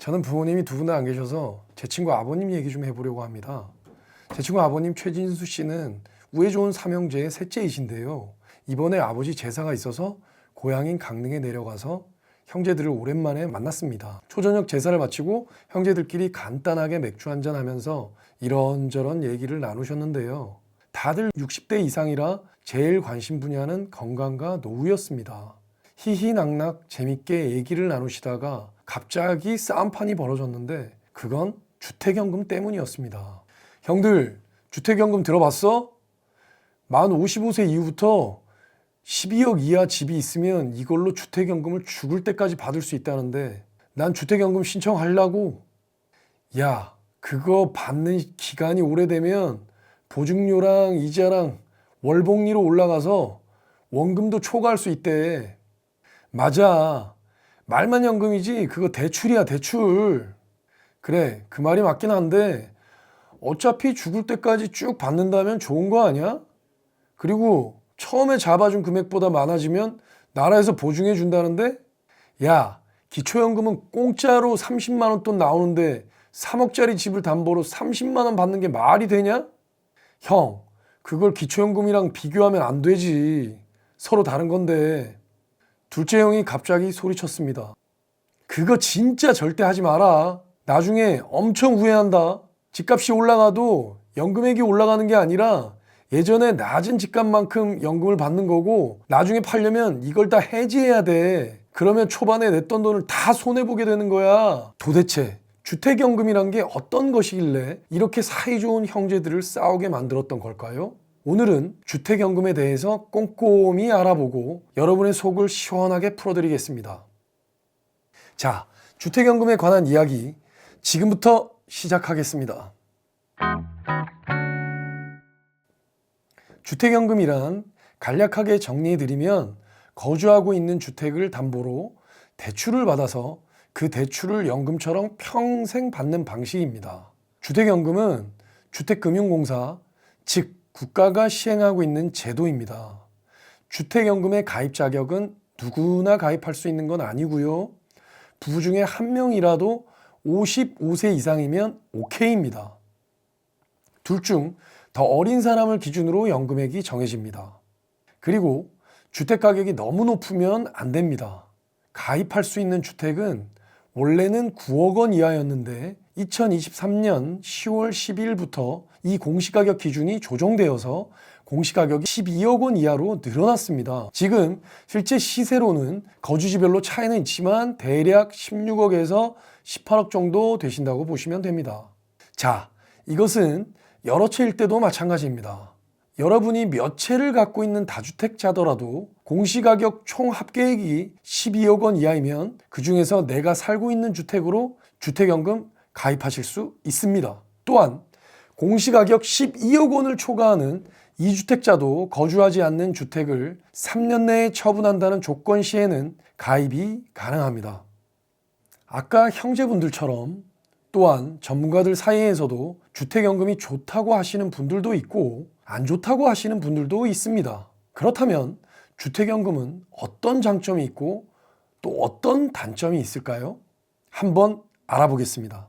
저는 부모님이 두 분 다 안 계셔서 제 친구 아버님 얘기 좀 해보려고 합니다. 제 친구 아버님 최진수 씨는 우애 좋은 삼형제의 셋째이신데요. 이번에 아버지 제사가 있어서 고향인 강릉에 내려가서 형제들을 오랜만에 만났습니다. 초저녁 제사를 마치고 형제들끼리 간단하게 맥주 한잔 하면서 이런저런 얘기를 나누셨는데요. 다들 60대 이상이라 제일 관심 분야는 건강과 노후였습니다. 희희낙낙 재밌게 얘기를 나누시다가 갑자기 싸움판이 벌어졌는데 그건 주택연금 때문이었습니다. 형들, 주택연금 들어봤어? 만 55세 이후부터 12억 이하 집이 있으면 이걸로 주택연금을 죽을 때까지 받을 수 있다는데 난 주택연금 신청하려고. 야, 그거 받는 기간이 오래되면 보증료랑 이자랑 월복리로 올라가서 원금도 초과할 수 있대. 맞아. 말만 연금이지 그거 대출이야, 대출. 그래, 그 말이 맞긴 한데 어차피 죽을 때까지 쭉 받는다면 좋은 거 아니야? 그리고 처음에 잡아준 금액보다 많아지면 나라에서 보증해 준다는데? 야, 기초연금은 공짜로 30만 원 돈 나오는데 3억짜리 집을 담보로 30만 원 받는 게 말이 되냐? 형, 그걸 기초연금이랑 비교하면 안 되지. 서로 다른 건데. 둘째 형이 갑자기 소리쳤습니다. 그거 진짜 절대 하지 마라. 나중에 엄청 후회한다. 집값이 올라가도 연금액이 올라가는 게 아니라 예전에 낮은 집값만큼 연금을 받는 거고 나중에 팔려면 이걸 다 해지해야 돼. 그러면 초반에 냈던 돈을 다 손해보게 되는 거야. 도대체 주택연금이란 게 어떤 것이길래 이렇게 사이좋은 형제들을 싸우게 만들었던 걸까요? 오늘은 주택연금에 대해서 꼼꼼히 알아보고 여러분의 속을 시원하게 풀어드리겠습니다. 자, 주택연금에 관한 이야기 지금부터 시작하겠습니다. 주택연금이란 간략하게 정리해드리면 거주하고 있는 주택을 담보로 대출을 받아서 그 대출을 연금처럼 평생 받는 방식입니다. 주택연금은 주택금융공사, 즉 국가가 시행하고 있는 제도입니다. 주택연금의 가입 자격은 누구나 가입할 수 있는 건 아니고요. 부부 중에 한 명이라도 55세 이상이면 오케이입니다. 둘 중 더 어린 사람을 기준으로 연금액이 정해집니다. 그리고 주택 가격이 너무 높으면 안 됩니다. 가입할 수 있는 주택은 원래는 9억 원 이하였는데 2023년 10월 12일부터 이 공시가격 기준이 조정되어서 공시가격이 12억 원 이하로 늘어났습니다. 지금 실제 시세로는 거주지별로 차이는 있지만 대략 16억에서 18억 정도 되신다고 보시면 됩니다. 자, 이것은 여러 채일 때도 마찬가지입니다. 여러분이 몇 채를 갖고 있는 다주택자더라도 공시가격 총 합계액이 12억 원 이하이면 그 중에서 내가 살고 있는 주택으로 주택연금 가입하실 수 있습니다. 또한 공시가격 12억 원을 초과하는 2주택자도 거주하지 않는 주택을 3년 내에 처분한다는 조건 시에는 가입이 가능합니다. 아까 형제분들처럼 또한 전문가들 사이에서도 주택연금이 좋다고 하시는 분들도 있고 안 좋다고 하시는 분들도 있습니다. 그렇다면 주택연금은 어떤 장점이 있고 또 어떤 단점이 있을까요? 한번 알아보겠습니다.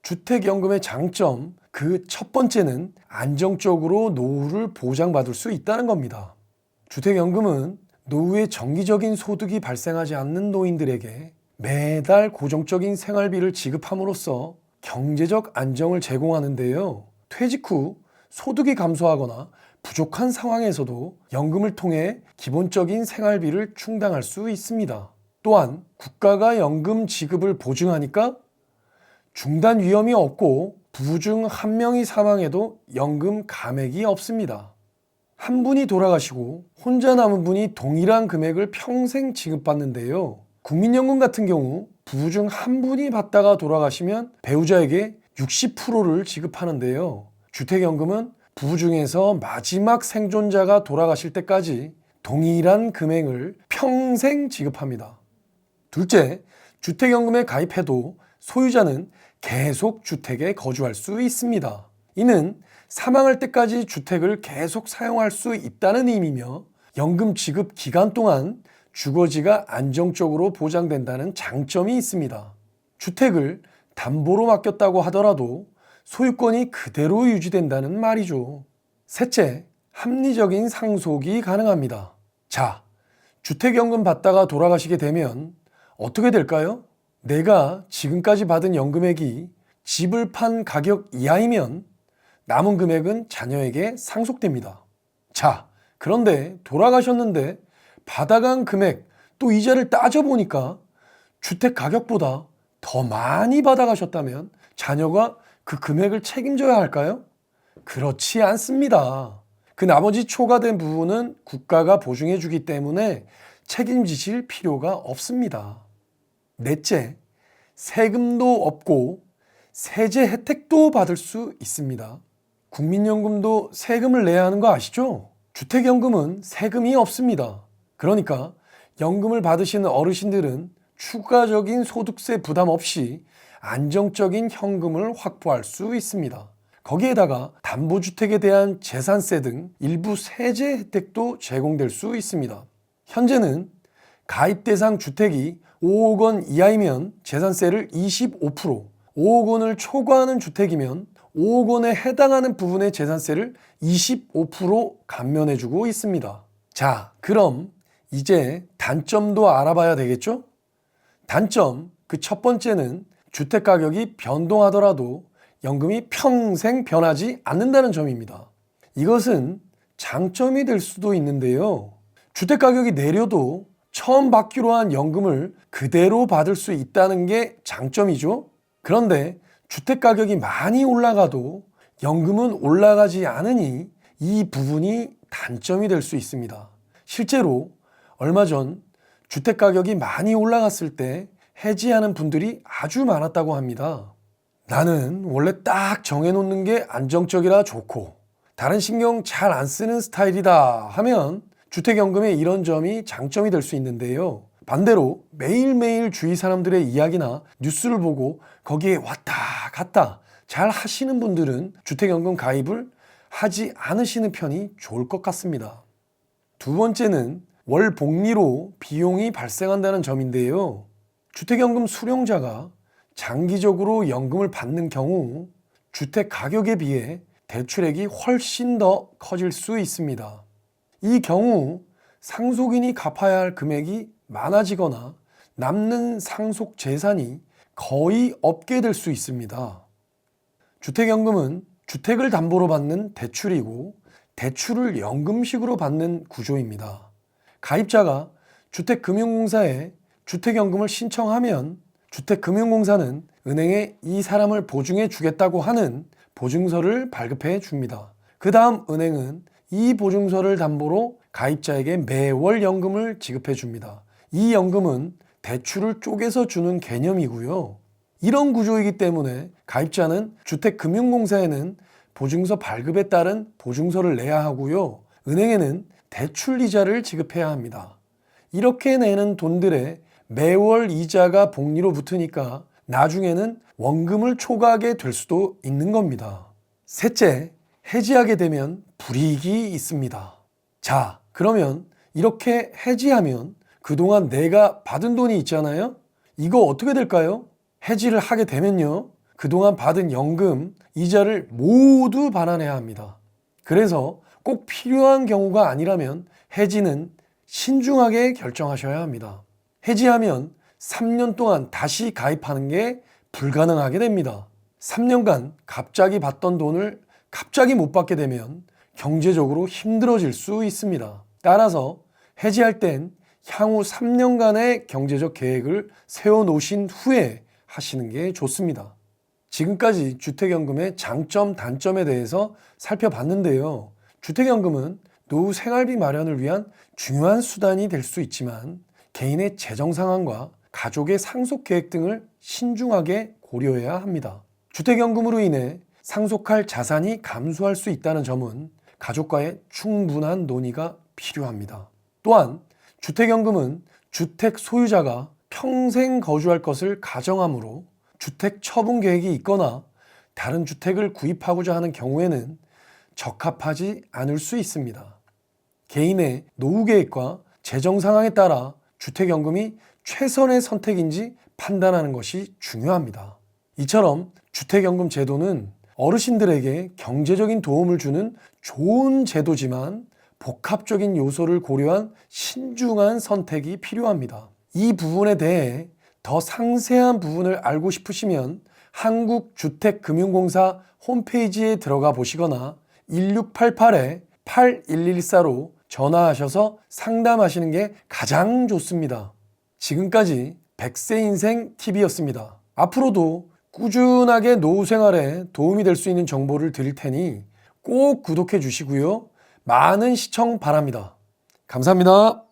주택연금의 장점, 그 첫 번째는 안정적으로 노후를 보장받을 수 있다는 겁니다. 주택연금은 노후에 정기적인 소득이 발생하지 않는 노인들에게 매달 고정적인 생활비를 지급함으로써 경제적 안정을 제공하는데요. 퇴직 후 소득이 감소하거나 부족한 상황에서도 연금을 통해 기본적인 생활비를 충당할 수 있습니다. 또한 국가가 연금 지급을 보증하니까 중단 위험이 없고 부부 중 한 명이 사망해도 연금 감액이 없습니다. 한 분이 돌아가시고 혼자 남은 분이 동일한 금액을 평생 지급받는데요. 국민연금 같은 경우 부부 중 한 분이 받다가 돌아가시면 배우자에게 60%를 지급하는데요. 주택연금은 부부 중에서 마지막 생존자가 돌아가실 때까지 동일한 금액을 평생 지급합니다. 둘째, 주택연금에 가입해도 소유자는 계속 주택에 거주할 수 있습니다. 이는 사망할 때까지 주택을 계속 사용할 수 있다는 의미며 연금 지급 기간 동안 주거지가 안정적으로 보장된다는 장점이 있습니다. 주택을 담보로 맡겼다고 하더라도 소유권이 그대로 유지된다는 말이죠. 셋째, 합리적인 상속이 가능합니다. 자, 주택연금 받다가 돌아가시게 되면 어떻게 될까요? 내가 지금까지 받은 연금액이 집을 판 가격 이하이면 남은 금액은 자녀에게 상속됩니다. 자, 그런데 돌아가셨는데 받아간 금액 또 이자를 따져보니까 주택 가격보다 더 많이 받아가셨다면 자녀가 그 금액을 책임져야 할까요? 그렇지 않습니다. 그 나머지 초과된 부분은 국가가 보증해 주기 때문에 책임지실 필요가 없습니다. 넷째, 세금도 없고 세제 혜택도 받을 수 있습니다. 국민연금도 세금을 내야 하는 거 아시죠? 주택연금은 세금이 없습니다. 그러니까 연금을 받으시는 어르신들은 추가적인 소득세 부담 없이 안정적인 현금을 확보할 수 있습니다. 거기에다가 담보주택에 대한 재산세 등 일부 세제 혜택도 제공될 수 있습니다. 현재는 가입 대상 주택이 5억 원 이하이면 재산세를 25%, 5억 원을 초과하는 주택이면 5억 원에 해당하는 부분의 재산세를 25% 감면해주고 있습니다. 자, 그럼 이제 단점도 알아봐야 되겠죠? 단점, 그 첫 번째는 주택 가격이 변동하더라도 연금이 평생 변하지 않는다는 점입니다. 이것은 장점이 될 수도 있는데요. 주택 가격이 내려도 처음 받기로 한 연금을 그대로 받을 수 있다는 게 장점이죠. 그런데 주택 가격이 많이 올라가도 연금은 올라가지 않으니 이 부분이 단점이 될 수 있습니다. 실제로 얼마 전 주택 가격이 많이 올라갔을 때 해지하는 분들이 아주 많았다고 합니다. 나는 원래 딱 정해놓는 게 안정적이라 좋고 다른 신경 잘 안 쓰는 스타일이다 하면 주택연금의 이런 점이 장점이 될 수 있는데요. 반대로 매일매일 주위 사람들의 이야기나 뉴스를 보고 거기에 왔다 갔다 잘 하시는 분들은 주택연금 가입을 하지 않으시는 편이 좋을 것 같습니다. 두 번째는 월 복리로 비용이 발생한다는 점인데요. 주택연금 수령자가 장기적으로 연금을 받는 경우 주택 가격에 비해 대출액이 훨씬 더 커질 수 있습니다. 이 경우 상속인이 갚아야 할 금액이 많아지거나 남는 상속 재산이 거의 없게 될 수 있습니다. 주택연금은 주택을 담보로 받는 대출이고 대출을 연금식으로 받는 구조입니다. 가입자가 주택금융공사에 주택연금을 신청하면 주택금융공사는 은행에 이 사람을 보증해 주겠다고 하는 보증서를 발급해 줍니다. 그 다음 은행은 이 보증서를 담보로 가입자에게 매월 연금을 지급해 줍니다. 이 연금은 대출을 쪼개서 주는 개념이고요. 이런 구조이기 때문에 가입자는 주택금융공사에는 보증서 발급에 따른 보증서를 내야 하고요. 은행에는 대출 이자를 지급해야 합니다. 이렇게 내는 돈들에 매월 이자가 복리로 붙으니까 나중에는 원금을 초과하게 될 수도 있는 겁니다. 셋째, 해지하게 되면 불이익이 있습니다. 자, 그러면 이렇게 해지하면 그동안 내가 받은 돈이 있잖아요? 이거 어떻게 될까요? 해지를 하게 되면요, 그동안 받은 연금, 이자를 모두 반환해야 합니다. 그래서 꼭 필요한 경우가 아니라면 해지는 신중하게 결정하셔야 합니다. 해지하면 3년 동안 다시 가입하는 게 불가능하게 됩니다. 3년간 갑자기 받던 돈을 갑자기 못 받게 되면 경제적으로 힘들어질 수 있습니다. 따라서 해지할 땐 향후 3년간의 경제적 계획을 세워놓으신 후에 하시는 게 좋습니다. 지금까지 주택연금의 장점, 단점에 대해서 살펴봤는데요. 주택연금은 노후 생활비 마련을 위한 중요한 수단이 될 수 있지만 개인의 재정 상황과 가족의 상속 계획 등을 신중하게 고려해야 합니다. 주택연금으로 인해 상속할 자산이 감소할 수 있다는 점은 가족과의 충분한 논의가 필요합니다. 또한 주택연금은 주택 소유자가 평생 거주할 것을 가정하므로 주택 처분 계획이 있거나 다른 주택을 구입하고자 하는 경우에는 적합하지 않을 수 있습니다. 개인의 노후 계획과 재정 상황에 따라 주택연금이 최선의 선택인지 판단하는 것이 중요합니다. 이처럼 주택연금 제도는 어르신들에게 경제적인 도움을 주는 좋은 제도지만 복합적인 요소를 고려한 신중한 선택이 필요합니다. 이 부분에 대해 더 상세한 부분을 알고 싶으시면 한국주택금융공사 홈페이지에 들어가 보시거나 1688-8114로 전화하셔서 상담하시는 게 가장 좋습니다. 지금까지 100세 인생 TV였습니다. 앞으로도 꾸준하게 노후 생활에 도움이 될 수 있는 정보를 드릴 테니 꼭 구독해 주시고요. 많은 시청 바랍니다. 감사합니다.